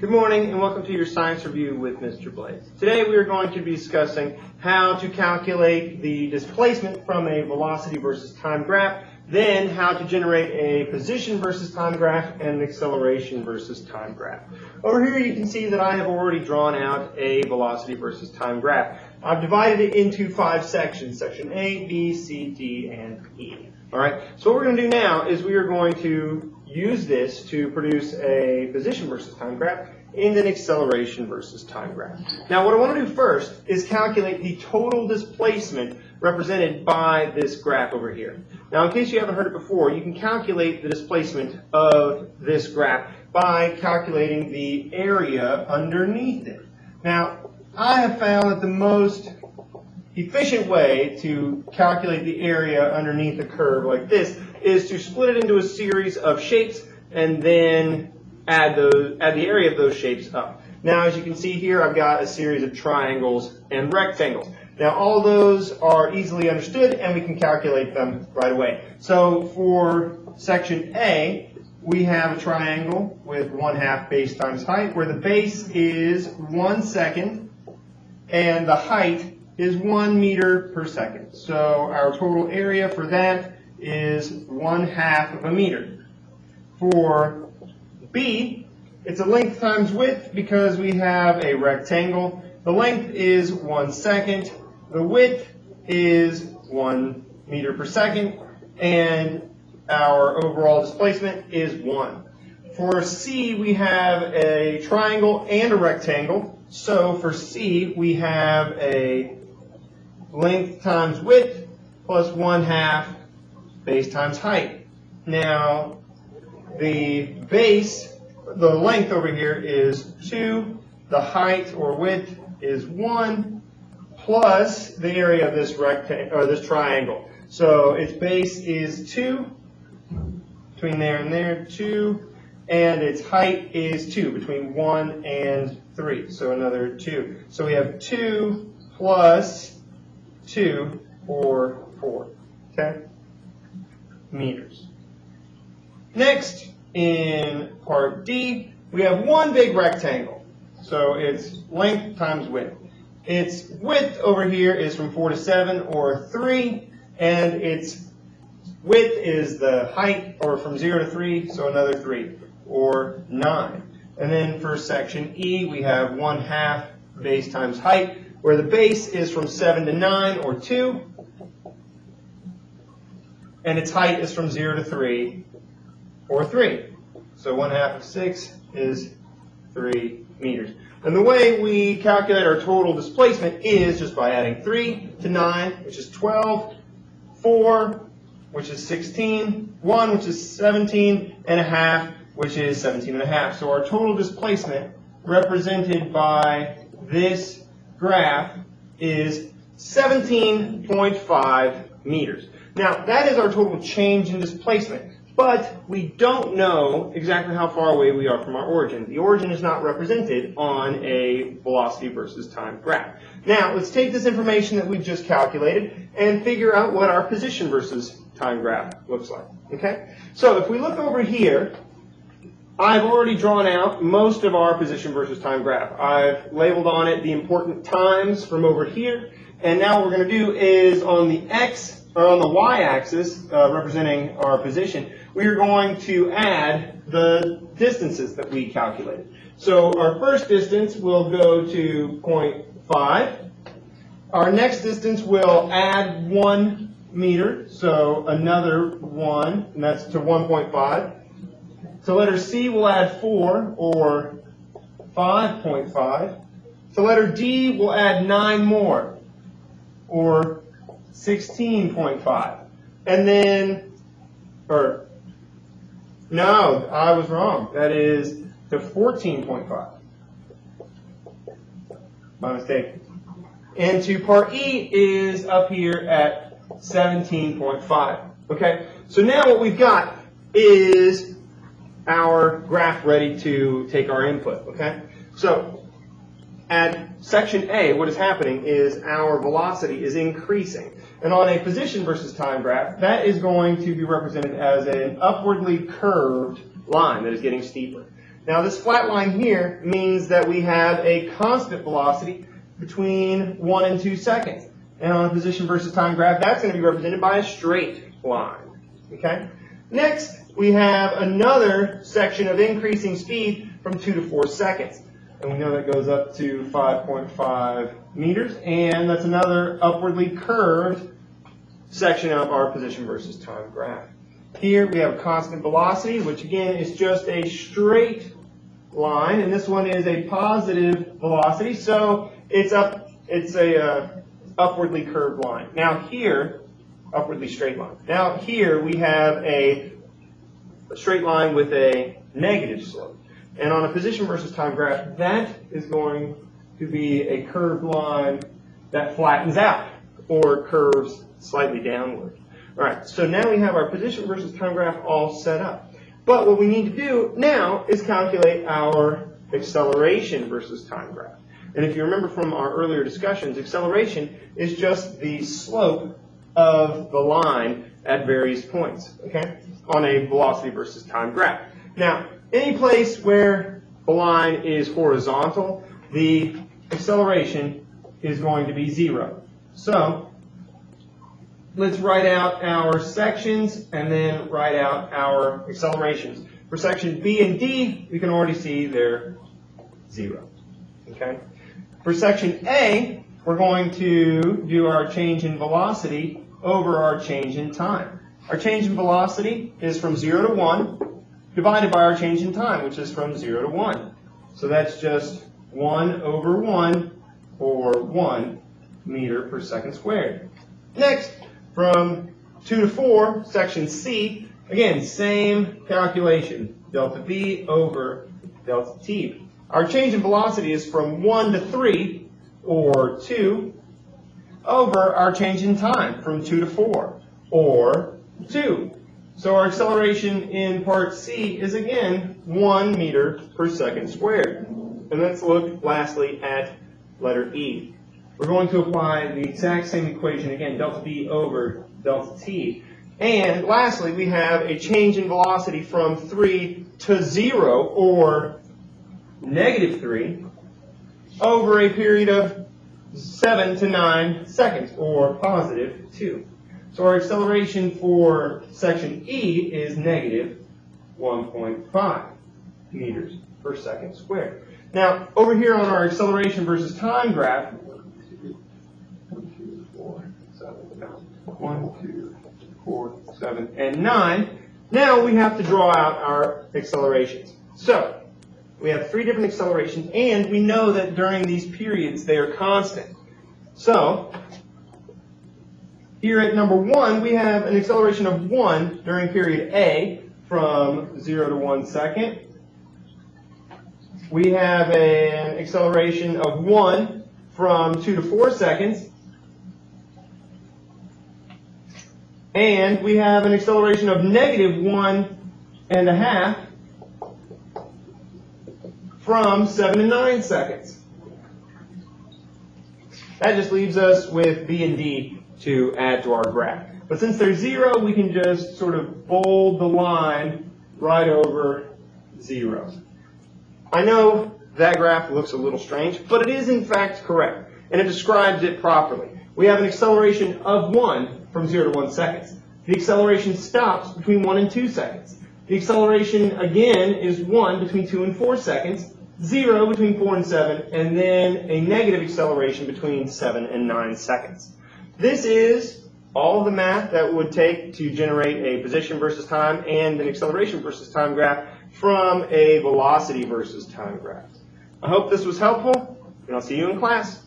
Good morning and welcome to your science review with Mr. Blaze. Today we are going to be discussing how to calculate the displacement from a velocity versus time graph, then how to generate a position versus time graph and an acceleration versus time graph. Over here you can see that I have already drawn out a velocity versus time graph. I've divided it into 5 sections, section A, B, C, D, and E. Alright, so what we're going to do now is we are going to use this to produce a position versus time graph and an acceleration versus time graph. Now what I want to do first is calculate the total displacement represented by this graph over here. Now in case you haven't heard it before, you can calculate the displacement of this graph by calculating the area underneath it. Now I have found that the most efficient way to calculate the area underneath a curve like this is to split it into a series of shapes and then add the area of those shapes up. Now as you can see here, I've got a series of triangles and rectangles. Now all those are easily understood and we can calculate them right away. So for section A, we have a triangle with 1/2 base times height, where the base is 1 second and the height is 1 meter per second. So our total area for that is 1/2 of a meter. For B, it's a length times width because we have a rectangle. The length is 1 second, the width is 1 meter per second, and our overall displacement is 1. For C, we have a triangle and a rectangle. So for C, we have a length times width plus 1/2 base times height. Now the base, the length over here is 2, the height or width is 1, plus the area of this rectangle or this triangle. So its base is 2, between there and there, 2, and its height is 2, between 1 and 3, so another 2. So we have 2 plus 2 or 4, okay, meters. Next, in part D, we have one big rectangle. So it's length times width. Its width over here is from 4 to 7 or 3, and its width is the height, or from 0 to 3, so another 3 or 9. And then for section E, we have 1/2 base times height, where the base is from 7 to 9 or 2, and its height is from 0 to 3 or 3. So 1/2 of 6 is 3 meters. And the way we calculate our total displacement is just by adding 3 to 9, which is 12, 4, which is 16, 1, which is 17, and a half, which is 17 and a half. So our total displacement represented by this graph is 17.5 meters. Now that is our total change in displacement, but we don't know exactly how far away we are from our origin. The origin is not represented on a velocity versus time graph. Now let's take this information that we've just calculated and figure out what our position versus time graph looks like. Okay? So if we look over here, I've already drawn out most of our position versus time graph. I've labeled on it the important times from over here, and now what we're going to do is on the X, or on the Y-axis, representing our position, we are going to add the distances that we calculated. So our first distance will go to 0.5. Our next distance will add 1 meter, so another 1, and that's to 1.5. To letter C, we'll add 4, or 5.5. To letter D, we'll add 9 more, or 16.5. And then, no, I was wrong. That is to 14.5. My mistake. And to part E is up here at 17.5. Okay, so now what we've got is our graph ready to take our input. Okay, so at section A, what is happening is our velocity is increasing. And on a position versus time graph, that is going to be represented as an upwardly curved line that is getting steeper. Now this flat line here means that we have a constant velocity between 1 and 2 seconds. And on a position versus time graph, that's going to be represented by a straight line. Okay? Next, we have another section of increasing speed from 2 to 4 seconds. And we know that goes up to 5.5 meters. And that's another upwardly curved section of our position versus time graph. Here we have a constant velocity, which again is just a straight line, and this one is a positive velocity, so it's a upwardly curved line. Now here, upwardly straight line. Now here we have a straight line with a negative slope, and on a position versus time graph, that is going to be a curved line that flattens out or curves slightly downward. All right, so now we have our position versus time graph all set up. But what we need to do now is calculate our acceleration versus time graph. And if you remember from our earlier discussions, acceleration is just the slope of the line at various points, okay, on a velocity versus time graph. Now, any place where the line is horizontal, the acceleration is going to be 0. So let's write out our sections and then write out our accelerations. For section B and D, we can already see they're 0. Okay? For section A, we're going to do our change in velocity over our change in time. Our change in velocity is from 0 to 1 divided by our change in time, which is from 0 to 1. So that's just 1 over 1, or 1 meter per second squared. Next, from 2 to 4, section C, again, same calculation, delta V over delta T. Our change in velocity is from 1 to 3, or 2, over our change in time, from 2 to 4, or 2. So our acceleration in part C is, again, 1 meter per second squared. And let's look, lastly, at letter E. We're going to apply the exact same equation again, delta V over delta T. And lastly, we have a change in velocity from 3 to 0, or negative 3, over a period of 7 to 9 seconds, or positive 2. So our acceleration for section E is negative 1.5 meters per second squared. Now, over here on our acceleration versus time graph, 1, 2, 4, 7, and 9. Now we have to draw out our accelerations. So we have 3 different accelerations, and we know that during these periods they are constant. So here at number 1, we have an acceleration of 1 during period A from 0 to 1 second. We have an acceleration of 1 from 2 to 4 seconds. And we have an acceleration of negative 1.5 from 7 to 9 seconds. That just leaves us with B and D to add to our graph. But since they're 0, we can just sort of bold the line right over 0. I know that graph looks a little strange, but it is in fact correct, and it describes it properly. We have an acceleration of 1 from 0 to 1 seconds. The acceleration stops between 1 and 2 seconds. The acceleration, again, is 1 between 2 and 4 seconds, 0 between 4 and 7, and then a negative acceleration between 7 and 9 seconds. This is all of the math that would take to generate a position versus time and an acceleration versus time graph from a velocity versus time graph. I hope this was helpful, and I'll see you in class.